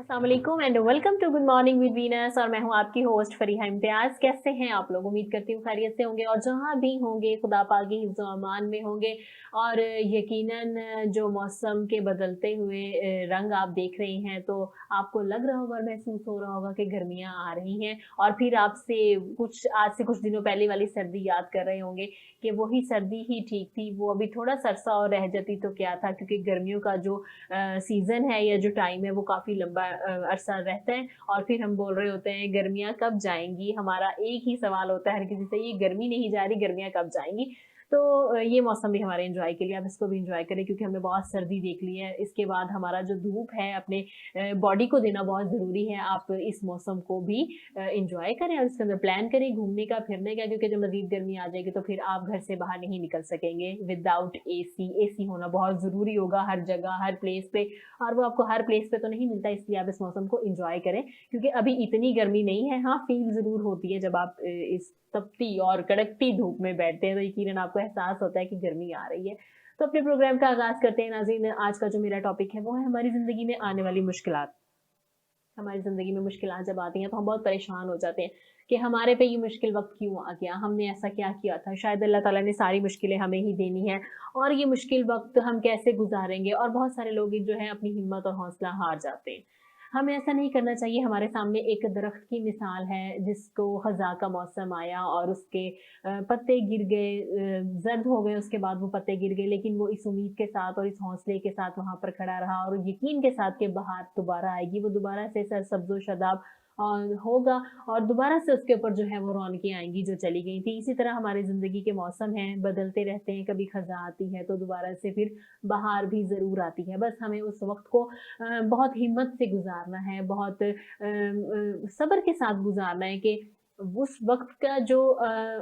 अस्सलाम वालेकुम and welcome to good morning with Venus. और मैं हूं आपकी होस्ट फरीहा इम्तियाज। कैसे हैं आप लोग? उम्मीद करती हूँ खैरियत से होंगे और जहां भी होंगे खुदा पाक की हिफ्ज़ व अमान में होंगे। और यकीनन जो मौसम के बदलते हुए रंग आप देख रहे हैं तो आपको लग रहा होगा और महसूस हो रहा होगा कि गर्मियां आ रही हैं। और फिर आपसे आज से कुछ दिनों पहले वाली सर्दी याद कर रहे होंगे कि वही सर्दी ही ठीक थी, वो अभी थोड़ा सरसा और रह जाती तो क्या था, क्योंकि गर्मियों का जो सीज़न है या जो टाइम है वो काफ़ी लंबा अरसा रहता है। और फिर हम बोल रहे होते हैं गर्मियाँ कब जाएँगी? हमारा एक ही सवाल होता है हर किसी से, ये गर्मी नहीं जा रही, गर्मियाँ कब जाएँगी? तो ये मौसम भी हमारे एन्जॉय के लिए, आप इसको भी एन्जॉय करें क्योंकि हमने बहुत सर्दी देख ली है। इसके बाद हमारा जो धूप है अपने बॉडी को देना बहुत ज़रूरी है। आप इस मौसम को भी एन्जॉय करें और इसके अंदर प्लान करें घूमने का, फिरने का, क्योंकि जब मज़ीद गर्मी आ जाएगी तो फिर आप घर से बाहर नहीं निकल सकेंगे विदाउट एसी। एसी होना बहुत ज़रूरी होगा हर जगह, हर प्लेस पे। और वो आपको हर प्लेस पे तो नहीं मिलता, इसलिए आप इस मौसम को एन्जॉय करें क्योंकि अभी इतनी गर्मी नहीं है। हाँ, फ़ील ज़रूर होती है जब आप इस तपती और कड़कती धूप में बैठते हैं तो यकीनन आपको एहसास होता है कि गर्मी आ रही है। तो अपने प्रोग्राम का आगाज़ करते हैं नाज़रीन। आज का जो मेरा टॉपिक है वो है हमारी ज़िंदगी में आने वाली मुश्किलात। हमारी ज़िंदगी में मुश्किलात जब आती हैं तो हम बहुत परेशान हो जाते हैं कि हमारे पे ये मुश्किल वक़्त क्यों आ गया? हमने ऐसा क्या किया था? शायद अल्लाह ताला ने सारी मुश्किलें हमें ही देनी है और ये मुश्किल वक़्त हम कैसे गुज़ारेंगे? और बहुत सारे लोग जो हैं अपनी हिम्मत और हौसला हार जाते हैं। हमें ऐसा नहीं करना चाहिए। हमारे सामने एक दरख्त की मिसाल है जिसको ख़ज़ा का मौसम आया और उसके पत्ते गिर गए, ज़र्द हो गए, उसके बाद वो पत्ते गिर गए, लेकिन वो इस उम्मीद के साथ और इस हौसले के साथ वहाँ पर खड़ा रहा और यकीन के साथ कि बहार दोबारा आएगी, वो दोबारा से सरसब्ज़ व शादाब होगा और दोबारा से उसके ऊपर जो है वो रौनकें आएँगी जो चली गई थी। इसी तरह हमारी ज़िंदगी के मौसम हैं, बदलते रहते हैं, कभी ख़ज़ा आती है तो दोबारा से फिर बहार भी ज़रूर आती है। बस हमें उस वक़्त को बहुत हिम्मत से गुज़ारना है, बहुत सब्र के साथ गुज़ारना है कि उस वक़्त का जो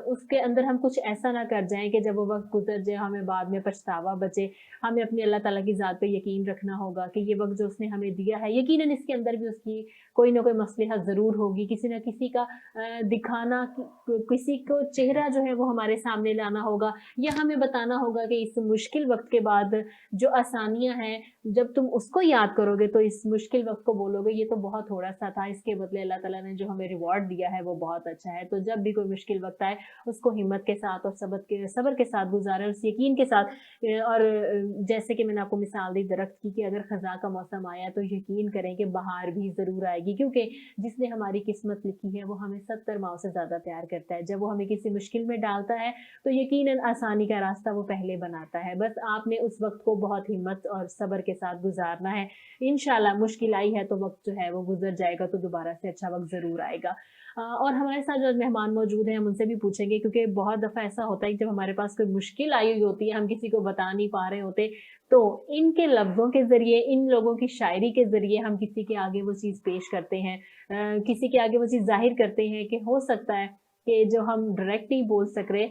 उसके अंदर हम कुछ ऐसा ना कर जाएँ कि जब वो वक़्त गुज़र जाए हमें बाद में पछतावा बचे। हमें अपनी अल्लाह ताला की ज़ात पे यकीन रखना होगा कि ये वक़्त जो उसने हमें दिया है, यकीनन इसके अंदर भी उसकी कोई ना कोई मसलहत ज़रूर होगी। किसी न किसी का दिखाना, किसी को चेहरा जो है वो हमारे सामने लाना होगा या हमें बताना होगा कि इस मुश्किल वक़्त के बाद जो आसानियाँ हैं, जब तुम उसको याद करोगे तो इस मुश्किल वक़्त को बोलोगे ये तो बहुत थोड़ा-सा था, इसके बदले अल्लाह ताला ने जो हमें रिवॉर्ड दिया है वो बहुत अच्छा है। तो जब भी कोई मुश्किल वक़्त आए, उसको हिम्मत के साथ और सब्र के साथ गुज़ारें, उस यकीन के साथ और जैसे कि मैंने आपको मिसाल दी दरख्त की कि अगर ख़ज़ा का मौसम आया तो यकीन करें कि बहार भी ज़रूर आएगी, क्योंकि जिसने हमारी किस्मत लिखी है वो हमें 70 माओ से ज़्यादा प्यार करता है। जब वो हमें किसी मुश्किल में डालता है तो यकीनन आसानी का रास्ता वो पहले बनाता है। बस आपने उस वक़्त को बहुत हिम्मत और सब्र के साथ गुज़ारना है। इंशाअल्लाह मुश्किल आई है तो वक़्त जो है वो गुज़र जाएगा, तो दोबारा से अच्छा वक़्त ज़रूर आएगा। और हमारे साथ जो मेहमान मौजूद हैं हम उनसे भी पूछेंगे, क्योंकि बहुत दफ़ा ऐसा होता है कि जब हमारे पास कोई मुश्किल आई हुई होती है, हम किसी को बता नहीं पा रहे होते, तो इनके लफ्ज़ों के ज़रिए, इन लोगों की शायरी के ज़रिए हम किसी के आगे वो चीज़ पेश करते हैं। किसी के आगे वो चीज़ ज़ाहिर करते हैं कि हो सकता है कि जो हम डायरेक्ट नहीं बोल सक रहे,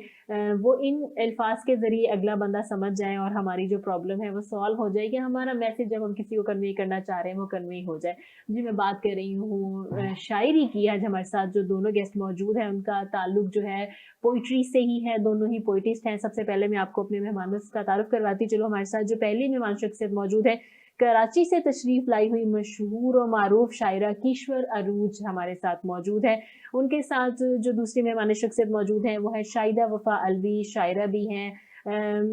वो इन अल्फाज़ के ज़रिए अगला बंदा समझ जाए और हमारी जो प्रॉब्लम है वो सॉल्व हो जाए, कि हमारा मैसेज जब हम किसी को कन्वे करना चाह रहे हैं वो कन्वे हो जाए। जी, मैं बात कर रही हूँ शायरी की। आज हमारे साथ जो दोनों गेस्ट मौजूद हैं उनका ताल्लुक जो है पोइट्री से ही है, दोनों ही पोइटिस्ट हैं। सबसे पहले मैं आपको अपने मेहमानों का तारुफ करवाती चलूँ। हमारे साथ जो पहली मेहमान शख्सियत मौजूद है, कराची से तशरीफ़ लाई हुई मशहूर और मारूफ शायरा किश्वर अरूज हमारे साथ मौजूद है। उनके साथ जो दूसरी मेहमान शख्सियत मौजूद हैं वो है शाहिदा वफ़ा अलवी, शायरा भी हैं,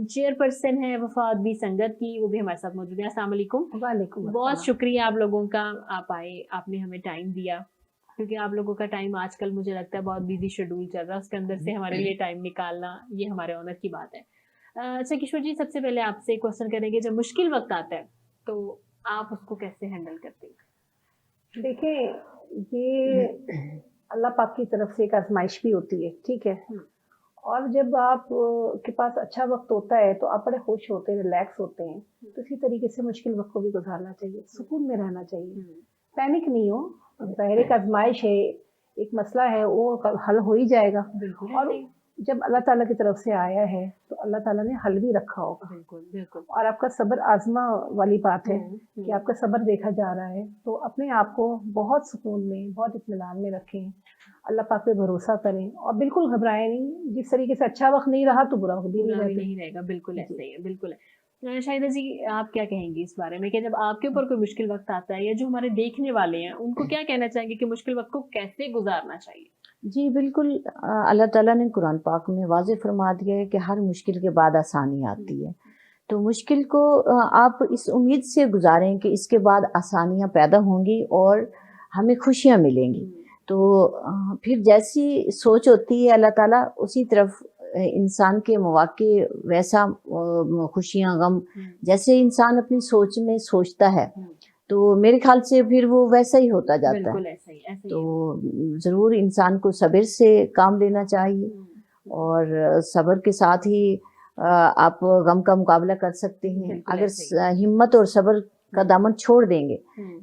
चेयरपर्सन है वफ़ाद बी संगत की, वो भी हमारे साथ मौजूद हैं। अस्सलाम वालेकुम। वालेकुम बहुत अस्सलाम। शुक्रिया आप लोगों का, आप आए, आपने हमें टाइम दिया, क्योंकि आप लोगों का टाइम आजकल मुझे लगता है बहुत बिज़ी शेड्यूल चल रहा है, उसके अंदर से हमारे लिए टाइम निकालना ये हमारे ऑनर की बात है। अच्छा किशोर जी, सबसे पहले आपसे एक क्वेश्चन करेंगे, जब मुश्किल वक़्त आता है, तो आप उसको कैसे हैंडल करते हैं? देखिए, ये अल्लाह पाक की तरफ से एक आज़माइश भी होती है, ठीक है? हुँ, और जब आप के पास अच्छा वक़्त होता है, तो आप बड़े खुश होते हैं, रिलैक्स होते हैं। हुँ, तो इसी तरीके से मुश्किल वक़्त को भी गुज़ारना चाहिए, हुँ, सुकून में रहना चाहिए। हुँ, पैनिक नहीं हो, ज़ाहिर है एक आज़माइश है, एक मसला है, वो क हल हो ही जाएगा। बिल्कुल और ऐसे ही। जब अल्लाह ताला की तरफ से आया है, तो अल्लाह ताला ने हल भी रखा होगा। बिल्कुल, बिल्कुल। और आपका सब्र आज़मा वाली बात है हुँ, कि हुँ, आपका सब्र देखा जा रहा है, तो अपने आप को बहुत सुकून में, बहुत इत्मीनान में रखें। अल्लाह पाक पे भरोसा करें और बिल्कुल घबराएँ नहीं। जिस तरीके से अच्छा वक़्त नहीं रहा, तो बुरा वक़्त भी नहीं बुरा भी रहते। नहीं रहेगा, बिल्कुल जी। ऐसे ही है, बिल्कुल है। शाहिदा जी, आप क्या कहेंगी इस बारे में कि जब आपके ऊपर कोई मुश्किल वक्त आता है या जो हमारे देखने वाले हैं उनको क्या कहना चाहेंगे कि मुश्किल वक्त को कैसे गुजारना चाहिए? जी बिल्कुल, अल्लाह ताला ने कुरान पाक में वाज़ेह फरमा दिया है कि हर मुश्किल के बाद आसानी आती है। तो मुश्किल को आप इस उम्मीद से गुजारें कि इसके बाद आसानियाँ पैदा होंगी और हमें खुशियाँ मिलेंगी। तो फिर जैसी सोच होती है अल्लाह ताला उसी तरफ इंसान के मौक़े वैसा खुशियाँ गम जैसे इंसान अपनी सोच में सोचता है तो मेरे ख्याल से फिर वो वैसा ही होता जाता है। बिल्कुल ऐसा ही तो ज़रूर इंसान को सब्र से काम लेना चाहिए और सब्र के साथ ही आप गम का मुकाबला कर सकते हैं। बिल्कुल अगर ऐसे ही। हिम्मत और सब्र का दामन छोड़ देंगे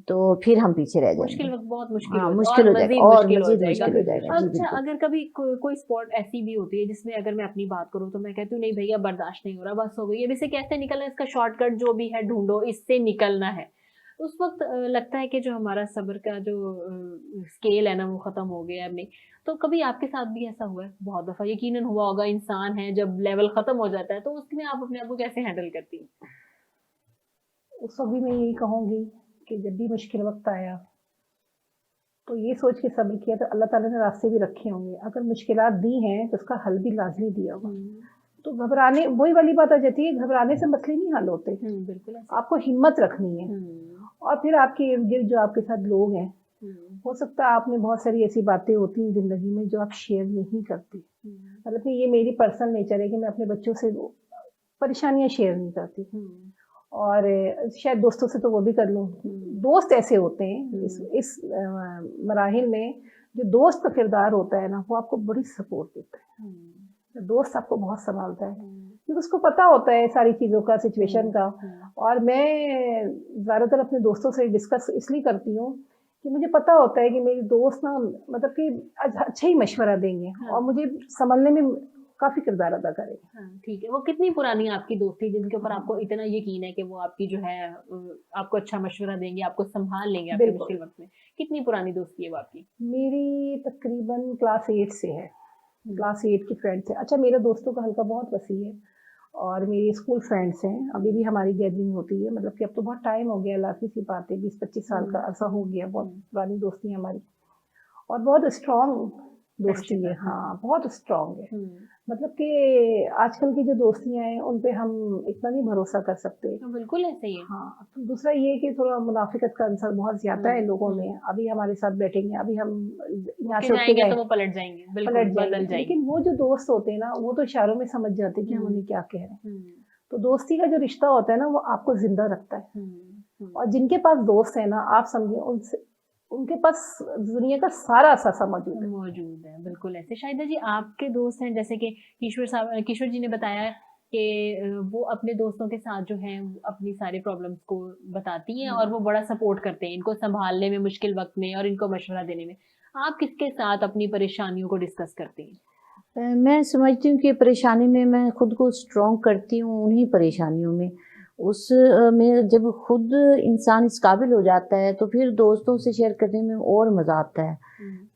तो फिर हम पीछे रह मुश्किल जाएंगे। वक्त बहुत मुश्किल हाँ, हो मुश्किल हो जाएगा और मज़ीद मुश्किल हो जाएगा। जी अच्छा, बिल्कुल। अगर कभी कोई स्पॉट ऐसी भी होती है जिसमें अगर मैं अपनी बात करूं तो मैं कहती हूँ नहीं भैया बर्दाश्त नहीं हो रहा, बस हो गई, अब इससे कैसे निकलना है, इसका शॉर्टकट जो भी है ढूंढो, इससे निकलना है। उस वक्त लगता है कि जो हमारा सब्र का जो स्केल है ना वो खत्म हो गया है अपनी। तो कभी आपके साथ भी ऐसा हुआ है? बहुत दफा यकीनन हुआ होगा, इंसान है, जब लेवल खत्म हो जाता है तो उसमें आप अपने आप को कैसे हैंडल करती हैं? उस वक्त भी मैं यही कहूँगी कि जब भी मुश्किल वक्त आया तो ये सोच के सब्र किया तो अल्लाह ताला ने रास्ते भी रखे होंगे। अगर मुश्किलात दी हैं तो उसका हल भी लाजमी दिया होगा। तो घबराने, वही वाली बात आ जाती है, घबराने से मसले नहीं हल होते। बिल्कुल ऐसे। आपको हिम्मत रखनी है और फिर आपके इर्द गिर्द जो आपके साथ लोग हैं, हो सकता है आपने बहुत सारी ऐसी बातें होती हैं ज़िंदगी में जो आप शेयर नहीं करते। मतलब कि ये मेरी पर्सनल नेचर है कि मैं अपने बच्चों से परेशानियां शेयर नहीं करती और शायद दोस्तों से तो वो भी कर लूँ। दोस्त ऐसे होते हैं इस मराहिल में, जो दोस्त का किरदार होता है ना वो आपको बड़ी सपोर्ट देता है। दोस्त आपको बहुत संभालता है क्योंकि उसको पता होता है सारी चीज़ों का, सिचुएशन का। और मैं ज़्यादातर अपने दोस्तों से डिस्कस इसलिए करती हूँ कि मुझे पता होता है कि मेरे दोस्त ना मतलब कि अच्छा ही मशवरा देंगे और मुझे संभलने में काफ़ी किरदार अदा करेंगे। हाँ, ठीक है। वो कितनी पुरानी आपकी दोस्ती जिनके ऊपर आपको इतना यकीन है कि वो आपकी जो है आपको अच्छा मशवरा देंगे, आपको संभाल लेंगे आपके मुश्किल वक्त में? कितनी पुरानी दोस्ती है वो आपकी? मेरी तकरीबन क्लास 8 से है, क्लास 8 की फ्रेंड से। अच्छा, मेरा दोस्तों का हल्का बहुत वसी है और मेरी स्कूल फ्रेंड्स हैं, अभी भी हमारी गैदरिंग होती है। मतलब कि अब तो बहुत टाइम हो गया, लाखी सी बात है, 20-25 साल का अरसा हो गया, बहुत पुरानी दोस्ती है हमारी और बहुत स्ट्रॉन्ग दोस्ती है। हाँ, बहुत स्ट्रॉन्ग है। मतलब कि आजकल की जो दोस्तियां हैं उन पे हम इतना नहीं भरोसा कर सकते। बिल्कुल ऐसे ही है। हाँ, तो दूसरा ये कि थोड़ा मुनाफिकत का अंसर बहुत ज्यादा है लोगों में। अभी हमारे साथ बैठेंगे, अभी हम यहाँ से उठ के तो वो पलट जाएंगे, बिल्कुल बदल जाएंगे। लेकिन वो जो दोस्त होते हैं ना वो तो इशारों में समझ जाते हैं कि हम उन्हें क्या कह रहे हैं। तो दोस्ती का जो रिश्ता होता है ना वो आपको जिंदा रखता है। और जिनके पास दोस्त है ना, आप समझिए उनसे उनके पास दुनिया का सारा असासा मौजूद है। बिल्कुल ऐसे। शाहिदा जी, आपके दोस्त हैं जैसे कि किशोर जी ने बताया कि वो अपने दोस्तों के साथ जो हैं अपनी सारी प्रॉब्लम्स को बताती हैं और वो बड़ा सपोर्ट करते हैं इनको संभालने में, मुश्किल वक्त में और इनको मशवरा देने में। आप किसके साथ अपनी परेशानियों को डिस्कस करते हैं? मैं समझती हूँ कि परेशानी में मैं खुद को स्ट्रॉन्ग करती हूँ उन्हीं परेशानियों में। उस में जब खुद इंसान इस काबिल हो जाता है तो फिर दोस्तों से शेयर करने में और मज़ा आता है।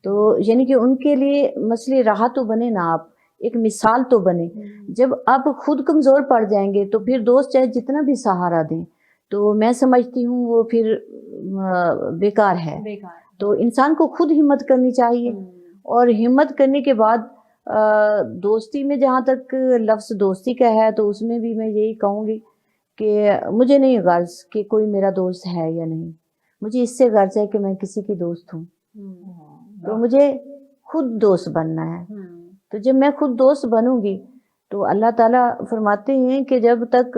तो यानी कि उनके लिए मसले राह तो बने ना, आप एक मिसाल तो बने। जब आप खुद कमज़ोर पड़ जाएंगे तो फिर दोस्त चाहे जितना भी सहारा दें तो मैं समझती हूँ वो फिर बेकार है। तो इंसान को खुद हिम्मत करनी चाहिए और हिम्मत करने के बाद दोस्ती में जहाँ तक लफ्ज़ दोस्ती का है तो उसमें भी मैं यही कहूँगी कि मुझे नहीं गर्ज कि कोई मेरा दोस्त है या नहीं, मुझे इससे गर्ज है कि मैं किसी की दोस्त हूँ। तो मुझे खुद दोस्त बनना है। तो जब मैं खुद दोस्त बनूंगी तो अल्लाह ताला फरमाते हैं कि जब तक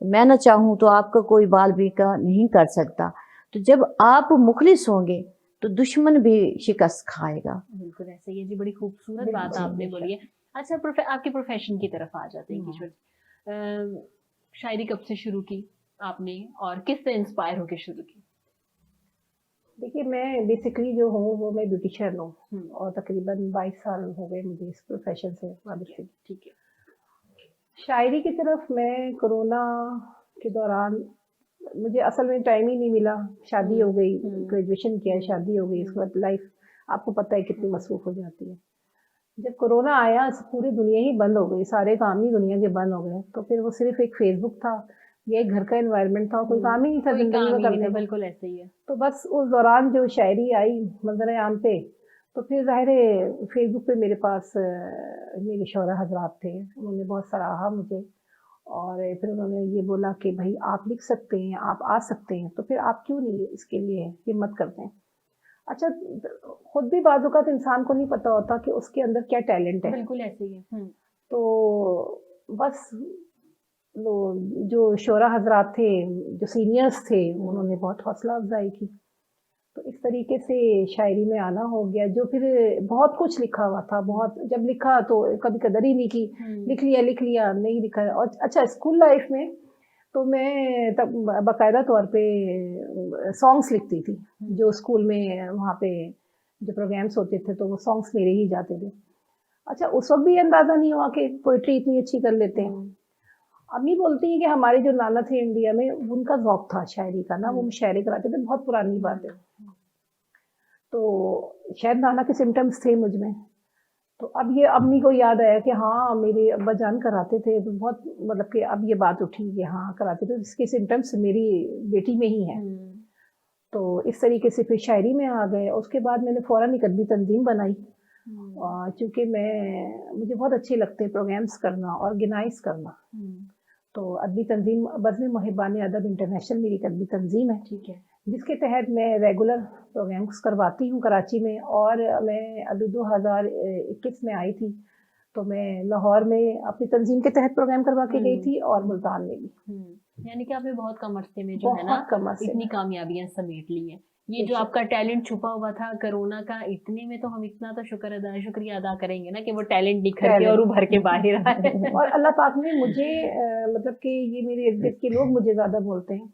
मैं न चाहूँ तो आपका कोई बाल बीका नहीं कर सकता। तो जब आप मुखलिस होंगे तो दुश्मन भी शिकस्त खाएगा। बिल्कुल ऐसे ही है जी, बड़ी खूबसूरत बात आपने बोली है। अच्छा, आपके प्रोफेशन की तरफ आ जाते हैं किशोर। शायरी कब से शुरू की आपने और किस से इंस्पायर होकर शुरू की? देखिए, मैं बेसिकली जो हूँ वो मैं ब्यूटिशियन हूँ और तकरीबन 22 साल हो गए मुझे इस प्रोफेशन से वाबस्ते। ठीक है। शायरी की तरफ मैं कोरोना के दौरान, मुझे असल में टाइम ही नहीं मिला, शादी हो गई, ग्रेजुएशन किया, शादी हो गई, इसके बाद लाइफ आपको पता है कितनी मसरूफ हो जाती है। जब कोरोना आया पूरी दुनिया ही बंद हो गई, सारे काम ही दुनिया के बंद हो गए। तो फिर वो सिर्फ एक फेसबुक था یہ گھر کا انوائرمنٹ تھا, کوئی کام ہی نہیں تھا کوئی زندگی کام میں ہی نہیں کرنے تھا, کا. بالکل ایسے ہی ہے. تو بس اس دوران جو شاعری آئی منظر عام پہ, تو پھر ظاہر ہے فیس بک پہ میرے پاس میرے شعراء حضرات تھے, انہوں نے بہت سراہا مجھے, اور پھر انہوں نے یہ بولا کہ بھائی آپ لکھ سکتے ہیں, آپ آ سکتے ہیں, تو پھر آپ کیوں نہیں اس کے لیے ہمت کرتے ہیں. اچھا, خود بھی بعض اوقات انسان کو نہیں پتہ ہوتا کہ اس کے اندر کیا ٹیلنٹ ہے. بالکل ایسے ہی ہے. تو بس جو شعراء حضرات تھے, جو سینئرز تھے, انہوں نے بہت حوصلہ افزائی کی, تو اس طریقے سے شاعری میں آنا ہو گیا. جو پھر بہت کچھ لکھا ہوا تھا, بہت جب لکھا تو کبھی قدر ہی نہیں کی, لکھ لیا نہیں لکھا. اور اچھا اسکول لائف میں تو میں تب باقاعدہ طور پہ سانگس لکھتی تھی, جو اسکول میں وہاں پہ جو پروگرامس ہوتے تھے تو وہ سانگس میرے ہی جاتے تھے. اچھا, اس وقت بھی اندازہ نہیں ہوا کہ پوئٹری اتنی اچھی کر لیتے ہیں. امی بولتی ہیں کہ ہمارے جو نانا تھے انڈیا میں, ان کا ذوق تھا شاعری کا نا, وہ مشاعرے کراتے تھے, بہت پرانی بات ہے. تو شاید نانا کے سمٹمز تھے مجھ میں. تو اب یہ امی کو یاد آیا کہ ہاں میرے ابا جان کراتے تھے, تو بہت مطلب کہ اب یہ بات اٹھی کہ ہاں کراتے تھے, اس کے سمٹمز میری بیٹی میں ہی ہیں. تو اس طریقے سے پھر شاعری میں آ گئے. اس کے بعد میں نے فوراً ایک ادبی تنظیم بنائی, چونکہ مجھے بہت اچھے لگتے ہیں پروگرامس کرنا, آرگنائز کرنا. تو ادبی تنظیم بزم محبان ادب انٹرنیشنل میری ایک ادبی تنظیم ہے, ٹھیک ہے, جس کے تحت میں ریگولر پروگرامس کرواتی ہوں کراچی میں. اور میں ابھی 2021 میں آئی تھی تو میں لاہور میں اپنی تنظیم کے تحت پروگرام کروا کے گئی تھی, اور ملتان میں بھی. یعنی کہ آپ نے بہت کم عرصے میں جو ہے نا بہت کم عرصے اتنی کامیابیاں سمیٹ لی ہیں. یہ جو آپ کا ٹیلنٹ چھپا ہوا تھا کرونا کا, اتنے میں تو ہم اتنا تو شکریہ ادا کریں گے نا کہ وہ ٹیلنٹ نکھر کے اور ابھر کے باہر آئے. اور اللہ پاک نے مجھے مطلب کہ یہ میرے ارد گرد کے لوگ مجھے زیادہ بولتے ہیں,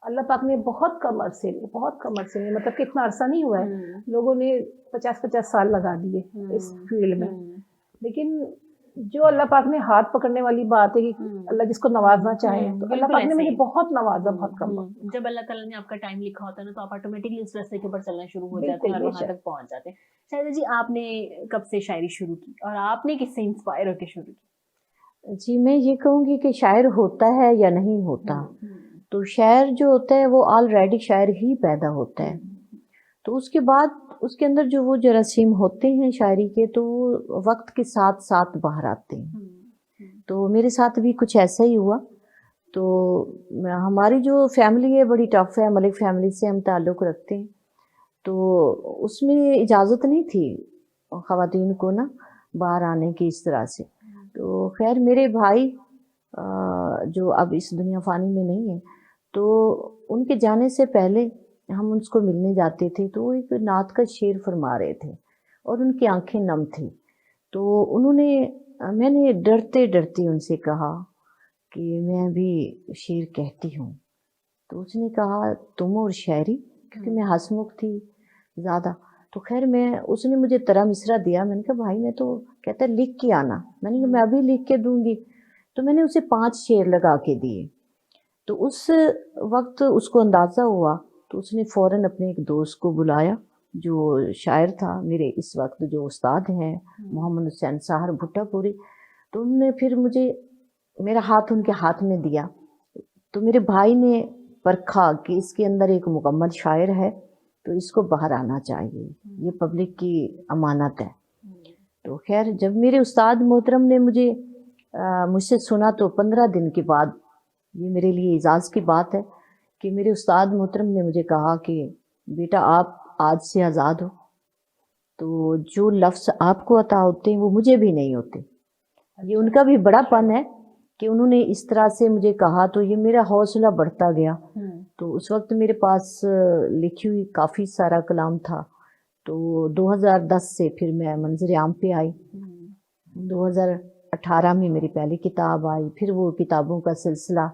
اللہ پاک نے بہت کم عرصے میں مطلب کہ اتنا عرصہ نہیں ہوا ہے, لوگوں نے 50 سال لگا دیے اس فیلڈ میں. لیکن جو اللہ پاک نے ہاتھ پکڑنے والی بات ہے کہ اللہ جس کو نوازنا چاہے, تو اللہ پاک نے مجھے بہت نوازا, بہت کم. جب اللہ تعالیٰ نے آپ کا ٹائم لکھا ہوتا ہے نا, تو آپ آٹومیٹکلی اس راستے کے اوپر چلنا شروع ہو جاتے ہیں اور وہاں تک پہنچ جاتے ہیں. شاہدہ جی, آپ نے کب سے شاعری شروع کی اور آپ نے کس سے انسپائر ہو کے شروع کی؟ جی, میں یہ کہوں گی کہ شاعر ہوتا ہے یا نہیں ہوتا, تو شاعر جو ہوتا ہے وہ آلریڈی شاعر ہی پیدا ہوتا ہے. تو اس کے بعد اس کے اندر جو وہ جراثیم ہوتے ہیں شاعری کے, تو وہ وقت کے ساتھ ساتھ باہر آتے ہیں. تو میرے ساتھ بھی کچھ ایسا ہی ہوا. تو ہماری جو فیملی ہے بڑی ٹف ہے, ملک فیملی سے ہم تعلق رکھتے ہیں, تو اس میں اجازت نہیں تھی خواتین کو نا باہر آنے کی اس طرح سے. تو خیر میرے بھائی جو اب اس دنیا فانی میں نہیں ہے, تو ان کے جانے سے پہلے ہم ان کو ملنے جاتے تھے, تو وہ ایک نعت کا شعر فرما رہے تھے اور ان کی آنکھیں نم تھی. تو میں نے ڈرتے ڈرتے ان سے کہا کہ میں بھی شعر کہتی ہوں. تو اس نے کہا تم اور شاعری, کیونکہ میں ہنسمکھ تھی زیادہ. تو خیر اس نے مجھے طرح مصرع دیا. میں نے کہا بھائی, میں تو کہتا ہے لکھ کے آنا. میں نے کہا میں ابھی لکھ کے دوں گی. تو میں نے اسے 5 شعر لگا کے دیے. تو اس وقت اس کو اندازہ ہوا, تو اس نے فوراً اپنے ایک دوست کو بلایا جو شاعر تھا میرے اس وقت, جو استاد ہیں محمد حسین ساہر بھٹا پوری. تو انہوں نے پھر مجھے میرا ہاتھ ان کے ہاتھ میں دیا. تو میرے بھائی نے پرکھا کہ اس کے اندر ایک مکمل شاعر ہے, تو اس کو باہر آنا چاہیے, یہ پبلک کی امانت ہے. تو خیر جب میرے استاد محترم نے مجھ سے سنا, تو 15 دن کے بعد, یہ میرے لیے اعزاز کی بات ہے کہ میرے استاد محترم نے مجھے کہا کہ بیٹا آپ آج سے آزاد ہو. تو جو لفظ آپ کو عطا ہوتے ہیں وہ مجھے بھی نہیں ہوتے. یہ ان کا بھی بڑا پن ہے کہ انہوں نے اس طرح سے مجھے کہا, تو یہ میرا حوصلہ بڑھتا گیا. تو اس وقت میرے پاس لکھی ہوئی کافی سارا کلام تھا. تو 2010 سے پھر میں منظر عام پہ آئی. 2018 میں میری پہلی کتاب آئی, پھر وہ کتابوں کا سلسلہ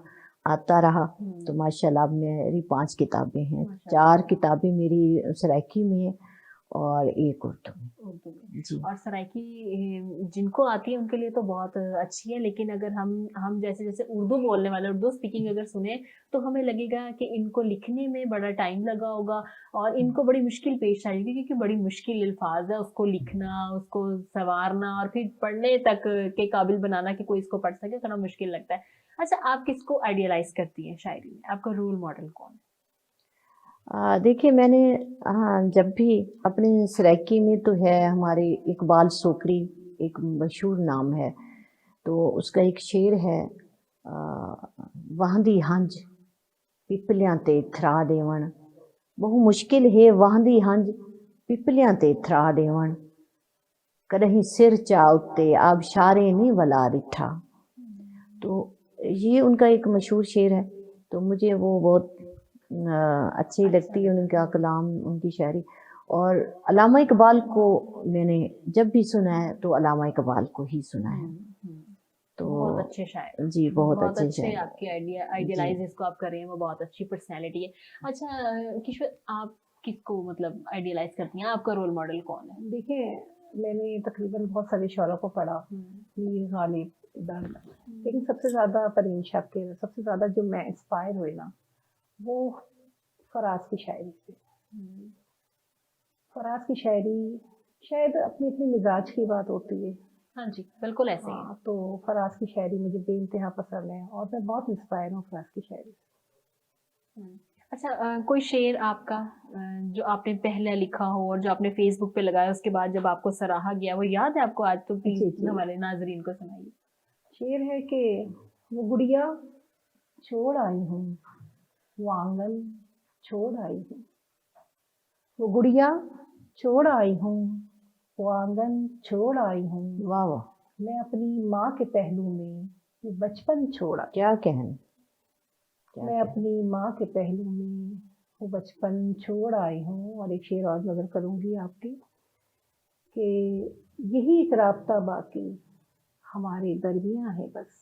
آتا رہا. تو ماشاءاللہ اب میری 5 کتابیں ہیں, 4 کتابیں میری سرائکی میں ہیں, اور ایک اردو میں. اردو میں. جی اور سرائکی جن کو آتی ہے ان کے لیے تو بہت اچھی ہے، لیکن اگر ہم جیسے اردو بولنے والے اردو اسپیکنگ اگر سنیں تو ہمیں لگے گا کہ ان کو لکھنے میں بڑا ٹائم لگا ہوگا اور ان کو بڑی مشکل پیش آئے گی، کیونکہ بڑی مشکل الفاظ ہے، اس کو لکھنا، اس کو سنوارنا اور پھر پڑھنے تک کے قابل بنانا کہ کوئی اس کو پڑھ سکے، اتنا مشکل لگتا ہے. اچھا، آپ کس کو آئیڈیلائز کرتی ہیں شاعری میں؟ آپ کا رول ماڈل کون ہے؟ دیکھیے میں نے جب بھی اپنے سرائکی میں تو ہے ہمارے اقبال سوکڑی، ایک مشہور نام ہے، تو اس کا ایک شعر ہے وہندی ہنج پپلیاں تے تھرا دیون، بہو مشکل ہے وہندی ہنج پپلیاں تے تھرا دیون، کدہیں سر چا اتے آبشارے نہیں ولا رٹھا. تو یہ ان کا ایک مشہور شعر ہے، تو مجھے وہ بہت اچھی لگتی ہے ان کا کلام، ان کی شاعری. اور علامہ اقبال کو میں نے جب بھی سنا ہے تو علامہ اقبال کو ہی سنا ہے. تو بہت اچھے شاعر، جی بہت بہت اچھے اچھے شاعر. آپ کی آئیڈیلائز اس کو آپ کر رہے ہیں، وہ بہت اچھی پرسنالٹی ہے. اچھا کشور، آپ کس کو مطلب آئیڈیلائز کرتی ہیں؟ آپ کا رول ماڈل کون ہے؟ دیکھیں میں نے تقریباً بہت سارے شعراء کو پڑھا، میر غالب درد، لیکن سب سے زیادہ پروین شاکر، سب سے زیادہ جو میں انسپائر ہوئی نا وہ فراز کی شاعری سے. فراز کی شاعری شاید اپنی اپنی مزاج کی بات ہوتی ہے. ہاں جی بالکل ایسے ہی. ہاں، تو فراز کی شاعری مجھے بے انتہا پسند ہے اور میں بہت انسپائر ہوں فراز کی شاعری سے. اچھا کوئی شعر آپ کا جو آپ نے پہلے لکھا ہو اور جو آپ نے فیس بک پہ لگایا، اس کے بعد جب آپ کو سراہا گیا، وہ یاد ہے آپ کو آج؟ تو پلیز ہمارے ناظرین کو سنائیے. شعر ہے کہ وہ گڑیا چھوڑ آئی ہوں، وہ آنگن چھوڑ آئی ہوں، وہ گڑیا چھوڑ آئی ہوں، وہ آنگن چھوڑ آئی ہوں، واہ واہ، میں اپنی ماں کے پہلو میں وہ بچپن چھوڑا. کیا کہنے. میں اپنی ماں کے پہلو میں وہ بچپن چھوڑ آئی ہوں. اور ایک شعر اور نظر کروں گی آپ کی کہ یہی ایک رابطہ باقی ہمارے درمیاں ہے بس،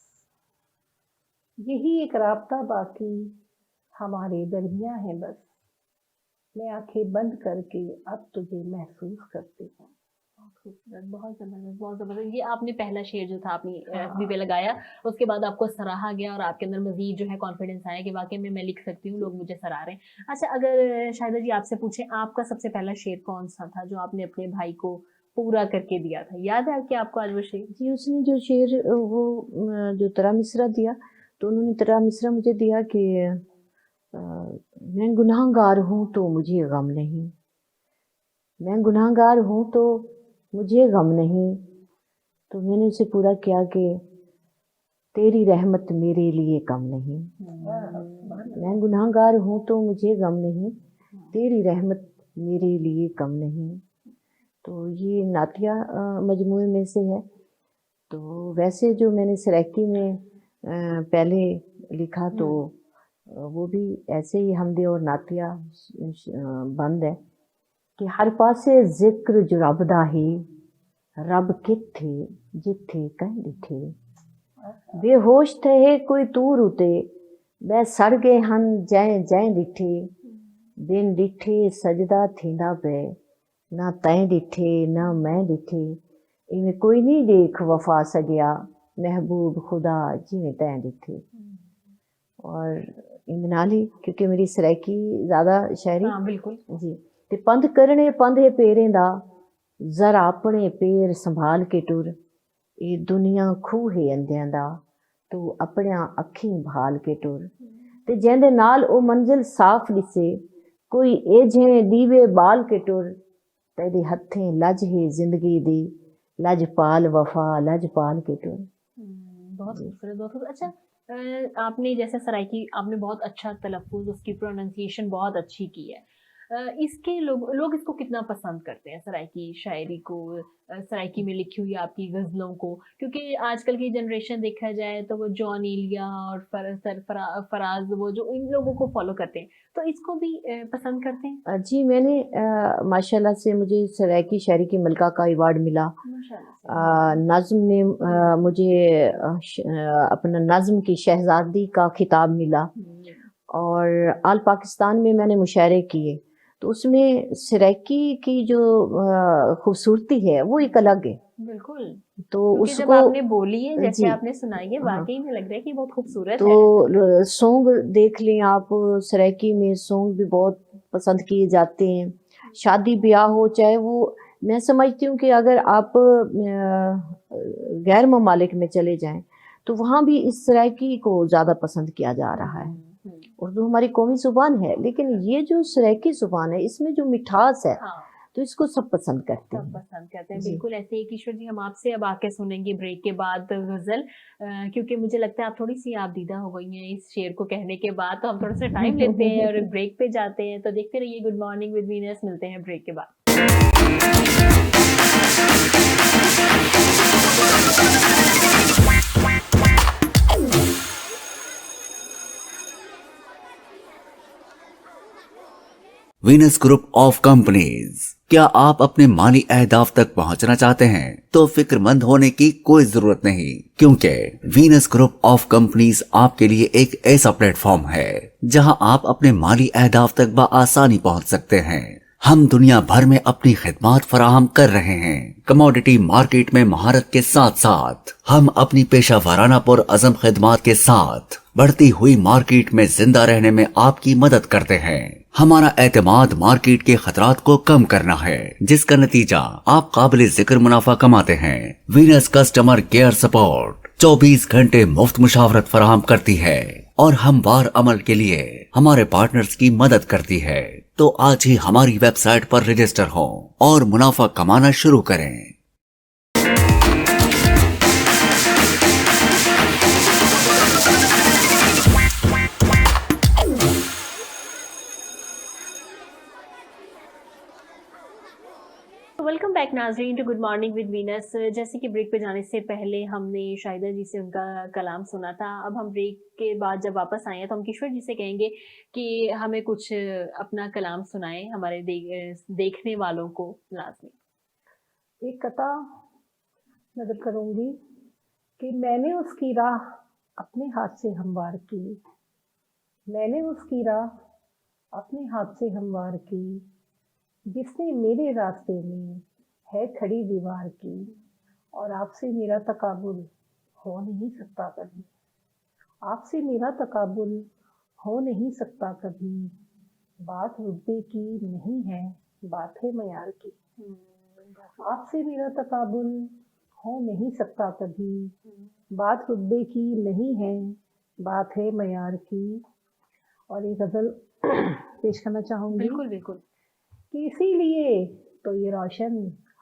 یہی ایک رابطہ باقی ہمارے درمیاں ہے بس، میں آنکھیں بند کر کے اب تجھے محسوس کرتی ہوں. بہت خوبصورت، بہت زبردست، بہت زبردست. یہ آپ نے پہلا شعر جو تھا آپ نے ایف بی پہ لگایا، اس کے بعد آپ کو سراہا گیا اور آپ کے اندر مزید جو ہے کانفیڈنس آیا کہ واقعی میں لکھ سکتی ہوں، لوگ مجھے سراہ رہے ہیں. اچھا اگر شاہدہ جی آپ سے پوچھیں، آپ کا سب سے پہلا شعر کون سا تھا جو آپ نے اپنے بھائی کو پورا کر کے دیا تھا؟ یاد ہے کہ آپ کو آج وہ شعر؟ جی اس نے جو شعر وہ جو ترا مصرع دیا، تو انہوں نے ترا مصرع مجھے دیا کہ میں گناہ گار ہوں تو مجھے غم نہیں، میں گناہ گار ہوں تو مجھے غم نہیں. تو میں نے اسے پورا کیا کہ تیری رحمت میرے لیے کم نہیں، میں گناہ گار ہوں تو مجھے غم نہیں، تیری رحمت میرے لیے کم نہیں. تو یہ نعتیہ مجموعے میں سے ہے. تو ویسے جو میں نے سرائکی میں پہلے لکھا تو وہ بھی ایسے ہی حمد اور نعتیہ بند ہے کہ ہر پاسے ذکر جو رب دا ہی، رب کتھے جتھے کہیں ڈٹھے، بے ہوش تھے کوئی تور اتے بے سڑ گئے ہن جائیں جائیں ڈٹھے، بن ڈٹھے سجدہ تھیندا پے نہ تائیں ڈٹھے نہ میں ڈٹھے، ایویں کوئی نہیں دیکھ وفا سگیا محبوب خدا جویں تائیں ڈٹھے. اور نال ہی کیونکہ میری سرائکی زیادہ شاعری بالکل جی تے پند کرنے پندے پیریں دا ذرا اپنے پیر سنبھال کے ٹر، اے دنیا کھوہ ہے اندیاں دا تو اپنے اکھیں بھال کے ٹر، تے جیندے نال او منزل صاف دسے کوئی اے جھیں دیوے بال کے ٹر، تیرے ہتھیں لج ہے زندگی دی لج پال وفا لج پال کے ٹر. بہت خوبصورت، بہت خوبصورت. اچھا آپ نے جیسے سرائکی آپ نے بہت اچھا تلفظ، اس کی پروننسیشن بہت اچھی کی ہے. اس کے لوگ اس کو کتنا پسند کرتے ہیں سرائکی شاعری کو، سرائکی میں لکھی ہوئی آپ کی غزلوں کو؟ کیونکہ آج کل کی جنریشن دیکھا جائے تو وہ جان ایلیا اور فراز، وہ جو ان لوگوں کو فالو کرتے ہیں، تو اس کو بھی پسند کرتے ہیں؟ جی میں نے ماشاءاللہ سے مجھے سرائکی شاعری کی ملکہ کا ایوارڈ ملا. نظم میں مجھے اپنا نظم کی شہزادی کا خطاب ملا، اور آل پاکستان میں میں نے مشاعرے کیے. تو اس میں سرائکی کی جو خوبصورتی ہے وہ ایک الگ ہے. بالکل. تو کیونکہ اس جب کو آپ نے بولی ہے جیسے جی آپ نے سنائی ہے ہاں، واقعی میں لگ رہا ہے کہ بہت خوبصورت تو ہے. سونگ دیکھ لیں آپ، سرائکی میں سونگ بھی بہت پسند کیے جاتے ہیں. شادی بیاہ ہو چاہے وہ، میں سمجھتی ہوں کہ اگر آپ غیر ممالک میں چلے جائیں تو وہاں بھی اس سرائکی کو زیادہ پسند کیا جا رہا ہے. اردو ہماری قومی زبان ہے لیکن یہ جو سرائکی زبان ہے اس میں جو مٹھاس ہے ہاں تو اس کو سب پسند کرتے سب ہیں. پسند کرتے ہیں. جی بالکل ایسے ہی کشور جی ہم آپ سے اب آ کے سنیں گے بریک کے بعد غزل، کیونکہ مجھے لگتا ہے آپ تھوڑی سی آپ دیدہ ہو گئی ہیں اس شعر کو کہنے کے بعد، تو ہم تھوڑا سا ٹائم لیتے ہیں اور بریک پہ جاتے ہیں. تو دیکھتے رہیے گڈ مارننگ ود وینس، ملتے ہیں بریک کے بعد. Venus group of companies. کیا آپ اپنے مالی اہداف تک پہنچنا چاہتے ہیں تو فکر مند ہونے کی کوئی ضرورت نہیں، کیونکہ وینس گروپ آف کمپنیز آپ کے لیے ایک ایسا پلیٹ فارم ہے جہاں آپ اپنے مالی اہداف تک بآسانی پہنچ سکتے ہیں. ہم دنیا بھر میں اپنی خدمات فراہم کر رہے ہیں. کموڈٹی مارکیٹ میں مہارت کے ساتھ ساتھ ہم اپنی پیشہ ورانہ پر عزم خدمات کے ساتھ بڑھتی ہوئی مارکیٹ میں زندہ رہنے میں آپ کی مدد کرتے ہیں. ہمارا اعتماد مارکیٹ کے خطرات کو کم کرنا ہے، جس کا نتیجہ آپ قابل ذکر منافع کماتے ہیں. وینس کسٹمر کیئر سپورٹ 24 گھنٹے مفت مشاورت فراہم کرتی ہے اور ہموار عمل کے لیے ہمارے پارٹنرز کی مدد کرتی ہے. تو آج ہی ہماری ویب سائٹ پر رجسٹر ہوں اور منافع کمانا شروع کریں. ویلکم بیک ناظرین to good morning with Venus. جیسے کہ بریک پہ جانے سے پہلے ہم نے شاہدہ جی سے ان کا کلام سنا تھا. اب ہم بریک کے بعد جب واپس آئے ہیں تو ہم کشور جی سے کہیں گے کہ ہمیں کچھ اپنا کلام سنائیں ہمارے دیکھنے والوں کو. لازمی ایک قطع نظر کروں گی کہ میں نے اس کی راہ اپنے ہاتھ سے ہموار کی، میں نے اس کی راہ اپنے ہاتھ سے ہموار کی، جس نے میرے راستے میں ہے کھڑی دیوار کی، اور آپ سے میرا تقابل ہو نہیں سکتا کبھی، آپ سے میرا تقابل ہو نہیں سکتا کبھی، بات رتبے کی نہیں ہے بات ہے معیار کی، آپ سے میرا تقابل ہو نہیں سکتا کبھی، بات رتبے کی نہیں ہے بات ہے معیار کی. اور ایک غزل پیش کرنا چاہوں گی. بالکل بالکل. کہ اسی لیے تو یہ روشن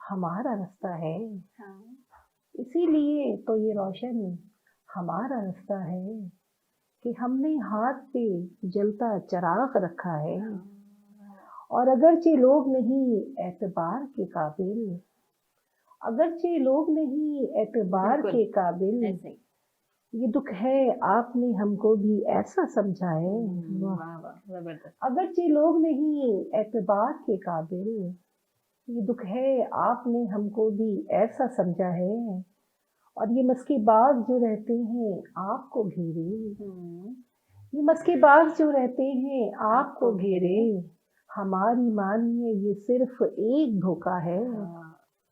ہمارا رستہ ہے، اسی لیے تو یہ روشن ہمارا رستہ ہے، کہ ہم نے ہاتھ پہ جلتا چراغ رکھا ہے، اور اگرچہ لوگ نہیں اعتبار کے قابل، اگرچہ لوگ نہیں اعتبار بالکل کے قابل، ایسے ہی. یہ دکھ ہے آپ نے ہم کو بھی ایسا سمجھا ہے. واہ واہ زبردست. اگرچہ لوگ نہیں اعتبار کے قابل، یہ دکھ ہے آپ نے ہم کو بھی ایسا سمجھا ہے، اور یہ مسکے باز جو رہتے ہیں آپ کو گھیرے، یہ مسکے باز جو رہتے ہیں آپ کو گھیرے، ہماری مانیے یہ صرف ایک دھوکہ ہے.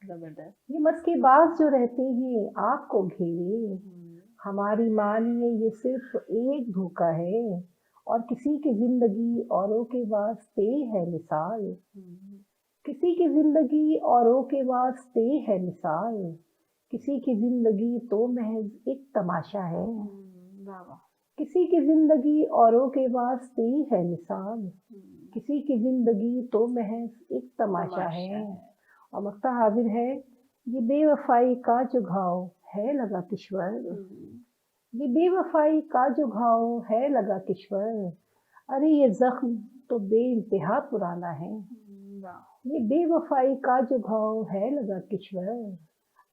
زبردست. یہ مسکے باز جو رہتے ہیں آپ کو گھیرے، ہماری مانیے یہ صرف ایک دھوکہ ہے، اور کسی کی زندگی اوروں کے واسطے ہے مثال، کسی کی زندگی اوروں کے واسطے ہے مثال، کسی کی زندگی تو محض ایک تماشا ہے، کسی کی زندگی اوروں کے واسطے ہے مثال، کسی کی زندگی تو محض ایک تماشا ہے. اور مقطع حاضر ہے. یہ بے وفائی کا جو گھاؤ ہے لگا کشور، یہ بے وفائی کا جو گھاؤ ہے لگا کشور، ارے یہ زخم تو بے انتہا پرانا ہے، یہ بے وفائی کا جو گھاؤ ہے لگا کشور،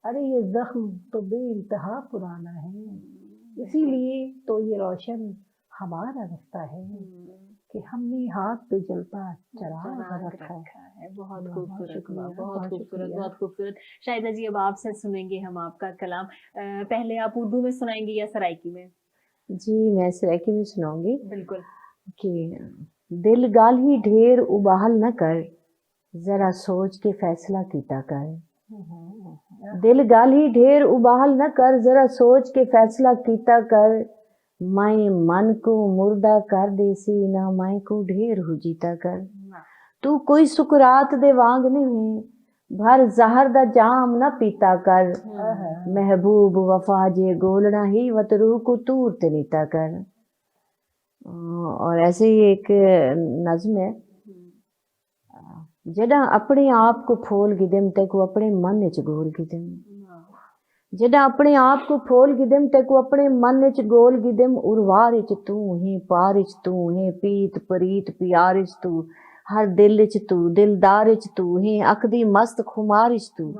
ارے یہ زخم تو بے انتہا پرانا ہے. اسی لیے تو یہ روشن ہمارا رستہ ہے، کہ ہم نے ہاتھ پہ جلتا چراغ رکھا ہے. بہت بہت خوبصورت، شکریہ، بہت خوبصورت، شکریہ. بہت خوبصورت. شاہدہ جی اب آپ سے سنیں گے ہم آپ کا کلام. پہلے آپ اردو میں سنائیں گے یا سرائکی میں؟ جی میں سرائکی میں سناؤں گی. بالکل. کہ दिल गाली ढेर उबाल न कर, जरा सोच के फैसला कीता कर। दिल गाली ढेर उबाल न कर, जरा सोच के फैसला कीता कर। मैं मन को मुर्दा कर देसी, ना मैं को ढेर हो जीता कर। तू कोई सुकरात दे वांग नहीं, भर जहर दा जाम न पीता कर। महबूब वफा जे गोलना ही, वतरू को तूर ते नीता कर। और ऐसे ही एक नज्म है, जड़ा अपने आप को फोल गिदम ते को अपने मन च गोल गिदम। जड़ा अपने आप को फोल गिदम ते को अपने मन च गोल गिदम। उर्वार च तू है, पार च तू है, पीत परीत प्यार च तू, हर दिल च तू, दिलदार च तू है, अखदी मस्त खुमार च तू।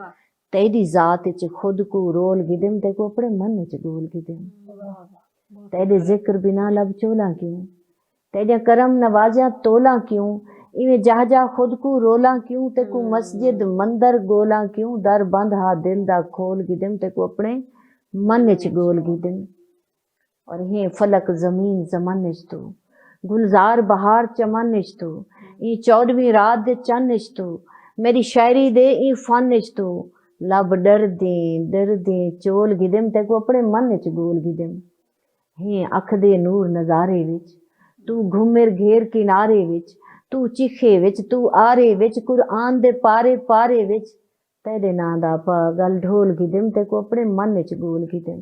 तेरी जात च खुद को रोल गिदम ते को अपने मन च गोल गिदम। तेरे जिक्र बिना लब चोला क्यों, तेरे करम नवाजा तोला क्यों। इवें जा जा खुद को रोला क्यों, ते को मस्जिद मंदर गोला क्यों। दर बंद हा दिल दा खोल गिदम, ते को अपने मन च गोल गिदम। और हे फलक जमीन जमन च तू, गुलजार बहार चमन च तू। ई 14वीं रात दे चन्न च तू, मेरी शायरी दे ई फन च तू। लब डर दे चोल गिदम, ते को अपने मन च गोल गिदम। हे अख दे नूर नजारे विच, तू घुमेर घेर किनारे विच। तू चिखे विच, तू आरे विच, कुरआन दे पारे पारे विच। तेरे नां दा पागल ढोल गिदम, ते को अपने मन च गोल गिदम।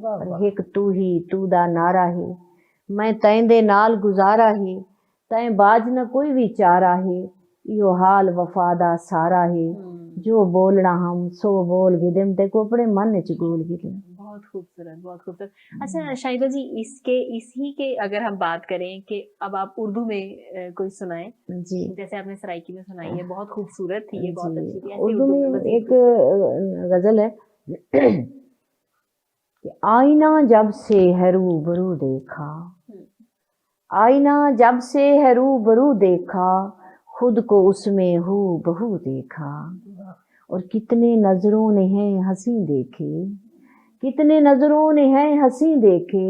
और एक तू ही तू दा नारा है, मैं तैं दे नाल गुजारा है। तैं बाज न कोई भी चारा है, यो हाल वफा दा सारा है। जो बोलना हम सो बोल गिदम, ते को अपने मन च गोल गिदम। बहुत खूबसूरत, बहुत खूबसूरत। अच्छा शाहिदा जी, इसी के अगर हम बात करें कि अब आप उर्दू में कोई सुनाएं, जी जैसे आपने सराइकी में सुनाई है, बहुत खूबसूरत थी ये, बहुत अच्छी थी। ऐसे उर्दू में मज़ीद एक गजल है कि आईना जब से है रूबरू देखा, आईना जब से है रूबरू देखा, खुद को उसमें हू बहू देखा। और कितने नजरों ने है हंसी देखे, कितने नजरों ने है हंसी देखे।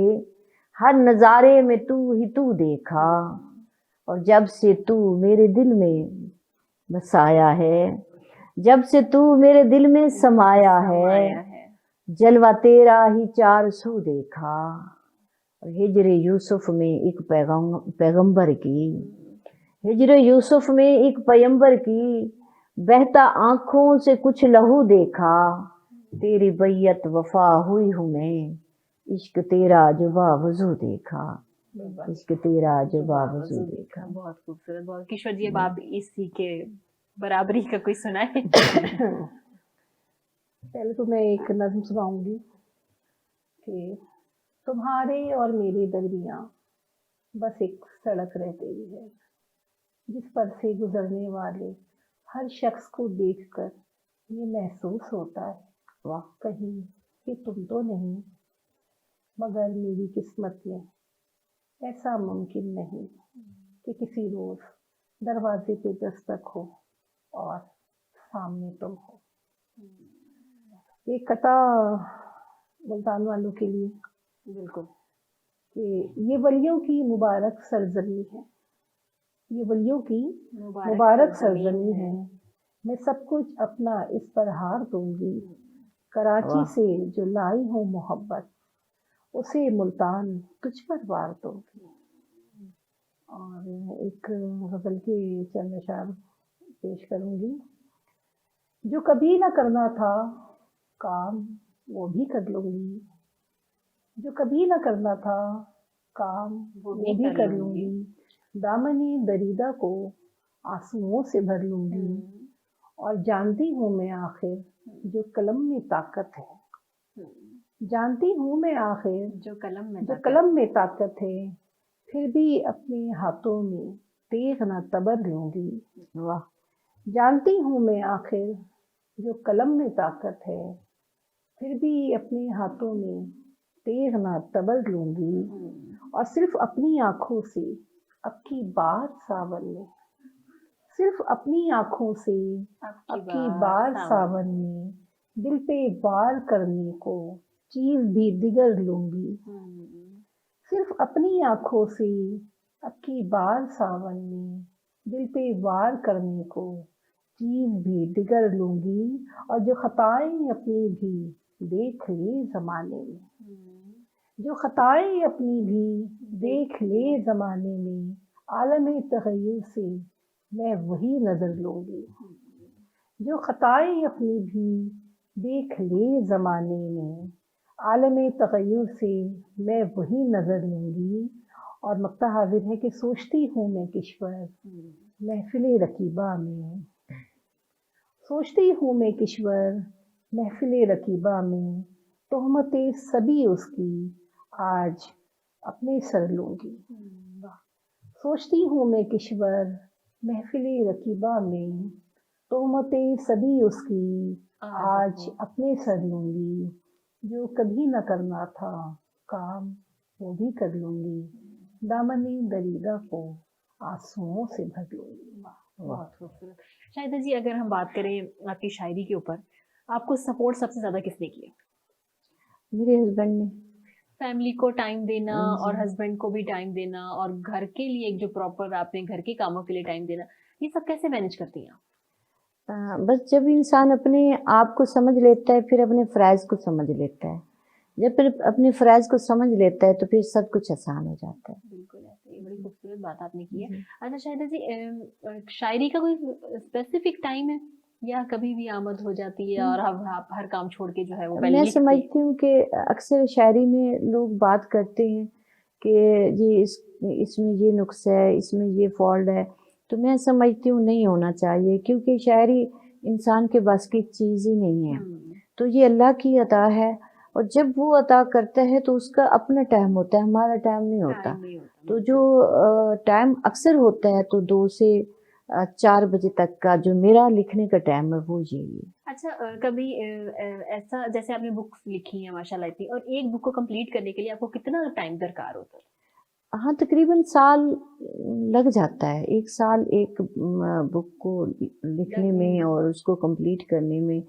हर नजारे में तू ही तू देखा, और जब से तू मेरे दिल में बसाया है, जब से तू मेरे दिल में समाया है। जलवा तेरा ही चार सू देखा। और हिजरे यूसुफ में एक पैगंबर की, हिजरे यूसुफ में एक पैगंबर की। बहता आंखों से कुछ लहू देखा, तेरी बैयत वफा हुई हूँ मैं। इश्क तेरा जुबा वजू देखा, इश्क तेरा जुबा वजू देखा। बहुत खूबसूरत, बहुत। किशोर जी, अब आप इसी के बराबरी का कोई सुनाए? पहले तो मैं एक नज्म सुनाऊंगी कि तुम्हारे और मेरे दरमियां बस एक सड़क रह गई है, जिस पर से गुजरने वाले हर शख्स को देखकर ये महसूस होता है, वाह कहीं कि तुम तो नहीं। मगर मेरी किस्मत में ऐसा मुमकिन नहीं कि किसी रोज दरवाजे पे दस्तक हो और सामने तुम हो। ये कथा मुल्तान वालों के लिए, बिल्कुल, कि ये वलियों की मुबारक सरजमी है, ये वलियों की मुबारक सरजमी है। मैं सब कुछ अपना इस पर हार दूंगी, कराची से जो लाई हूँ मोहब्बत, उसे मुल्तान तुझ पर वार दूंगी। और एक गजल के चंद अशार पेश करूंगी। जो कभी ना करना था काम वो भी कर लूंगी, जो कभी ना करना था काम वो भी कर लूंगी। दामनी दरीदा को आंसुओं से भर लूंगी, और जानती हूँ मैं आखिर जो कलम में ताकत है, जानती हूँ मैं आखिर जो कलम में ताकत है। फिर भी अपने हाथों में तेग ना तबर लूंगी, वाह। जानती हूँ मैं आखिर जो कलम में ताकत है, फिर भी अपने हाथों में तेग ना तबर लूंगी। और सिर्फ अपनी आंखों से अब की बार सावन में, सिर्फ अपनी आंखों से अब की बार सावन में, दिल पे वार करने को चीज भी दिगर लूंगी। सिर्फ अपनी आंखों से अब की बार सावन में दिल पे वार करने को चीज भी दिगर लूंगी, और जो खताएं अपनी भी देख ले जमाने में, जो खताएं अपनी भी देख ले जमाने में, आलम तगय्युर से मैं वही नजर लूंगी, जो खताएं अपनी भी देख ले जमाने में, आलम तगय्युर से मैं वही नजर लूंगी। और मक्ता हाजिर है कि सोचती हूँ मैं किश्वर महफिले रकीबा में, सोचती हूँ मैं किश्वर महफिले रकीबा में, तोहमतें सभी उसकी आज अपने सर लूंगी। सोचती हूँ मैं किश्वर महफिले रकीबा में, तोहमतें सभी उसकी आज अपने सर लूंगी, जो कभी न करना था काम वो भी कर लूंगी, दामनी दरीदा को आंसुओं से भर लूंगी। बहुत खूबसूरत। शाहिदा जी, अगर हम बात करें आपकी शायरी के ऊपर, आपको सपोर्ट सबसे ज्यादा किसने किया? मेरे हस्बैंड ने। फैमिली को टाइम देना जी। और हस्बैंड को भी टाइम देना और घर के लिए एक जो प्रॉपर आपने घर के कामों के लिए टाइम देना, ये सब कैसे मैनेज करती हैं आप? बस जब इंसान अपने आप को समझ लेता है फिर अपने फ़राइज़ को समझ लेता है, जब फिर अपने फ़राइज़ को समझ लेता है तो फिर सब कुछ आसान हो जाता है। बिल्कुल ऐसे ही, बड़ी खूबसूरत बात आपने की है। अच्छा शाहिदा जी, शायरी का कोई स्पेसिफिक टाइम है या कभी भी आमद हो जाती है और आप हर काम छोड़ के जो है वो पहले मैं लिखते हैं? समझती हूँ कि अक्सर शायरी में लोग बात करते हैं कि ये इसमें ये नुक्स है, इसमें ये फॉल्ट है, तो मैं समझती हूँ नहीं होना चाहिए, क्योंकि शायरी इंसान के बस की चीज़ ही नहीं है। तो ये अल्लाह की अता है, और जब वो अता करता है तो उसका अपना टाइम होता है, हमारा टाइम नहीं होता। टाइम नहीं होता। तो जो टाइम अक्सर होता है तो 2 से 4 बजे तक का जो मेरा लिखने का टाइम है वो यही है। अच्छा, कभी ऐसा जैसे आपने बुक्स लिखी हैं माशाल्लाह इतनी, और एक बुक को कंप्लीट करने के लिए आपको कितना टाइम दरकार होता है? हाँ, तकरीबन साल लग जाता है। 1 साल एक बुक को लिखने में और उसको कंप्लीट करने में,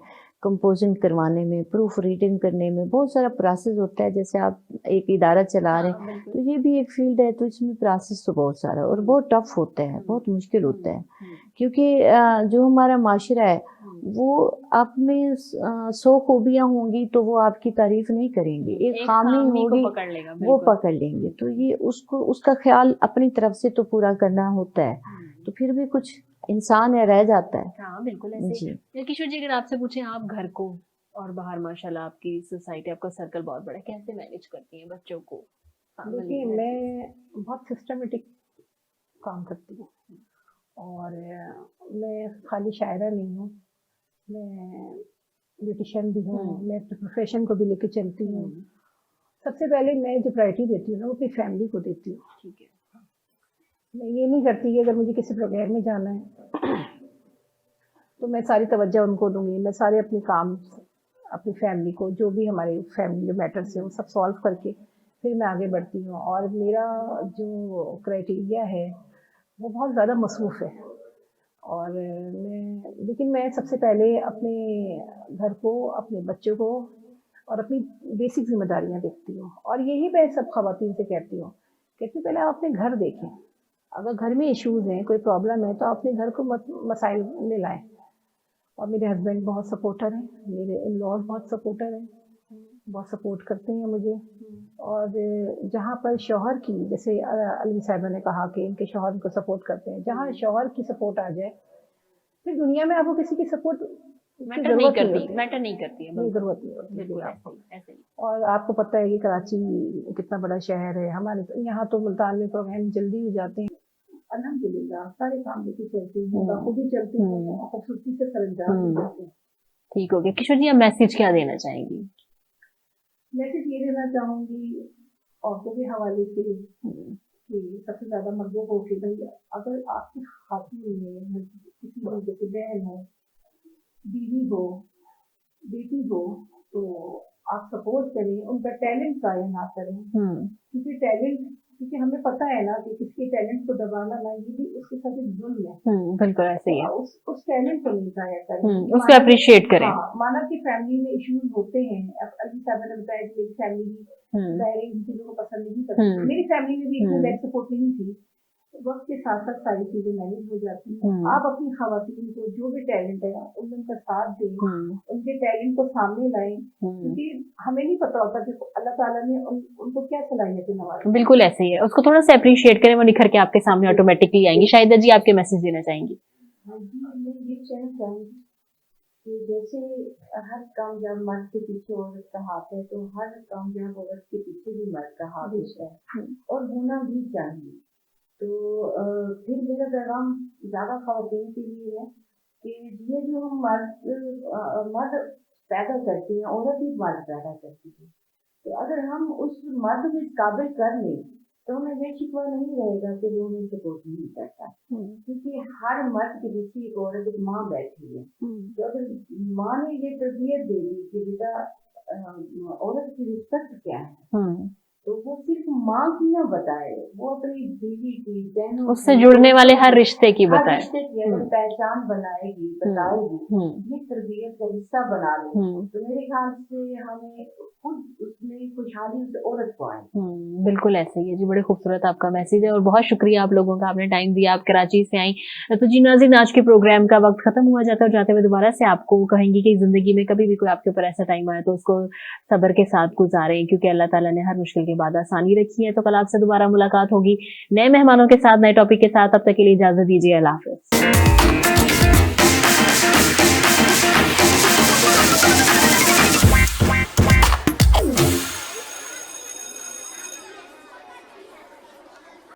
कंपोजिंग करवाने में, प्रूफ रीडिंग करने में बहुत सारा प्रोसेस होता है। जैसे आप एक इदारा चला रहे हैं, तो ये भी एक फील्ड है, तो इसमें प्रोसेस तो बहुत सारा और बहुत टफ होता है, बहुत मुश्किल होता है। क्योंकि जो हमारा माशरा है वो आप में 100 खूबियाँ होंगी तो वो आपकी तारीफ नहीं करेंगे, एक खामी होगी को पकड़ लेगा, वो पकड़ लेंगे। तो ये उसका ख्याल अपनी तरफ से तो पूरा करना होता है, तो फिर भी कुछ इंसान है रह जाता है। हाँ बिल्कुल ऐसे जी। ही। किशोर जी, अगर आपसे पूछे आप घर को और बाहर माशाल्लाह आपकी सोसाइटी, आपका सर्कल बहुत बड़ा है, कैसे मैनेज करती हैं बच्चों को? देखिए, मैं बहुत सिस्टमेटिक काम करती हूँ, और मैं खाली शायरा नहीं हूँ, मैं ब्यूटिशियन भी हूँ, मैं अपने प्रोफेशन को भी लेके चलती हूँ। सबसे पहले मैं जो प्रायोरिटी देती हूँ ना वो अपनी फैमिली को देती हूँ। ठीक है। मैं ये नहीं करती कि अगर मुझे किसी प्रोग्राम में जाना है तो मैं सारी तवज्जो उनको दूंगी। मैं सारे अपने काम, अपनी फैमिली को, जो भी हमारे फैमिली मैटर्स है वो सब सॉल्व करके फिर मैं आगे बढ़ती हूँ। और मेरा जो क्राइटेरिया है वो बहुत ज़्यादा मसरूफ़ है, और लेकिन मैं सबसे पहले अपने घर को, अपने बच्चों को और अपनी बेसिक जिम्मेदारियां देखती हूँ। और यही मैं सब ख़वातीन से कहती हूँ कि पहले आप अपने घर देखें। अगर घर में इश्यूज़ हैं, कोई प्रॉब्लम है, तो आप अपने घर को मसाइल में लाएं। और मेरे हस्बैंड बहुत सपोर्टर हैं, मेरे इन लॉज बहुत सपोर्टर हैं, बहुत सपोर्ट करते हैं मुझे। और जहाँ पर शौहर की, जैसे अलवी साहिबा ने कहा कि इनके शौहर इनको सपोर्ट करते हैं, जहाँ शौहर की सपोर्ट आ जाए फिर दुनिया में आपको किसी की सपोर्ट मैटर नहीं करती है, ज़रूरत नहीं होती आपको। और आपको पता है कि कराची कितना बड़ा शहर है, हमारे यहाँ तो मुल्तान में प्रोग्राम जल्दी हो जाते हैं। अल्हम्दुलिल्लाह सारे काम लेके चलती हैं, बखूबी चलती हैं, खूबसूरती से सरंजाम करते हैं। ठीक हो गया। किशोर जी, आप मैसेज क्या देना चाहेंगी? मैसेज ये देना चाहूँगी औरतों के हवाले से कि सबसे ज़्यादा मर्दों को कि भाई अगर आपकी खातून में किसी भी जैसे बहन हो, बीवी हो, बेटी हो, तो आप सपोर्ट करें, उनका टैलेंट ज़ाया ना करें। क्योंकि हमें पता है ना कि किसके टैलेंट को दबाना ना, ये भी उसके साथ एक जुल्म है। बिल्कुल ऐसे ही है। उस टैलेंट को नहीं ज़ाया करें, उसको अप्रिशिएट करें। हाँ, माना कि फैमिली में इश्यूज होते हैं। अब अली साहब ने बताया कि मेरी फैमिली भी इन चीज़ों को पसंद नहीं करती। मेरी फैमिली में भी इतनी बैक सपोर्ट नहीं थी, वक्त के साथ साथ सारी चीजें मैनेज हो जाती हैं। हम्म। आप अपनी खवातीन को जो भी टैलेंट है उनका साथ दें, उनके टैलेंट को सामने लाएं, क्योंकि हमें नहीं पता होता कि अल्लाह ताला ने उनको क्या सलाहियतें नवाजी। बिल्कुल ऐसे ही है, उसको थोड़ा सा अप्रिशिएट करें, वो निखर के आपके सामने ऑटोमेटिकली आएंगी। शायद जी आपके मैसेज देना चाहेंगी? हाँ जी, मैं ये कहना चाहूँगी कि जैसे हर कामयाब मर्द के पीछे औरत का हाथ है, तो हर कामयाब औरत के पीछे भी मर्द का हाथ होता है और होना भी चाहिए। तो फिर मेरा पैगाम ज़्यादा ख़वातीन के लिए है कि ये जो हम मर्द पैदा करते हैं, औरत ही मर्द पैदा करती है, तो अगर हम उस मर्द को इस काबिल कर लें तो हमें ये शिकवा नहीं रहेगा कि वो हमें सपोर्ट नहीं करता, क्योंकि हर मर्द के पीछे एक औरत, एक माँ बैठी है। तो अगर माँ ने ये तरबियत दे दी कि बेटा औरत की रिस्पेक्ट क्या है, तो वो सिर्फ माँ की ना बताए, वो अपनी बीवी की, बहनों उससे जुड़ने वाले हर रिश्ते की हर बताए। रिश्ते की अगर पहचान बनाएगी, बताएगी, ये तरबियत का हिस्सा बना ले, तो मेरे ख्याल से हमें खुद उसमें खुशहाली उस औरत को आए। बिल्कुल ऐसे ही है जी, बड़े खूबसूरत आपका मैसेज है और बहुत शुक्रिया आप लोगों का, आपने टाइम दिया, आप कराची से आई। तो जी नाज़रीन, आज के प्रोग्राम का वक्त खत्म हुआ जाता है और जाते हुए दोबारा से आपको कहेंगी कि जिंदगी में कभी भी कोई आपके ऊपर ऐसा टाइम आया तो उसको सब्र के साथ गुजारें, क्योंकि अल्लाह ताला ने हर मुश्किल के बाद आसानी रखी है। तो कल आपसे दोबारा मुलाकात होगी नए मेहमानों के साथ, नए टॉपिक के साथ। तब तक के लिए इजाजत दीजिए, अल्लाह हाफिज।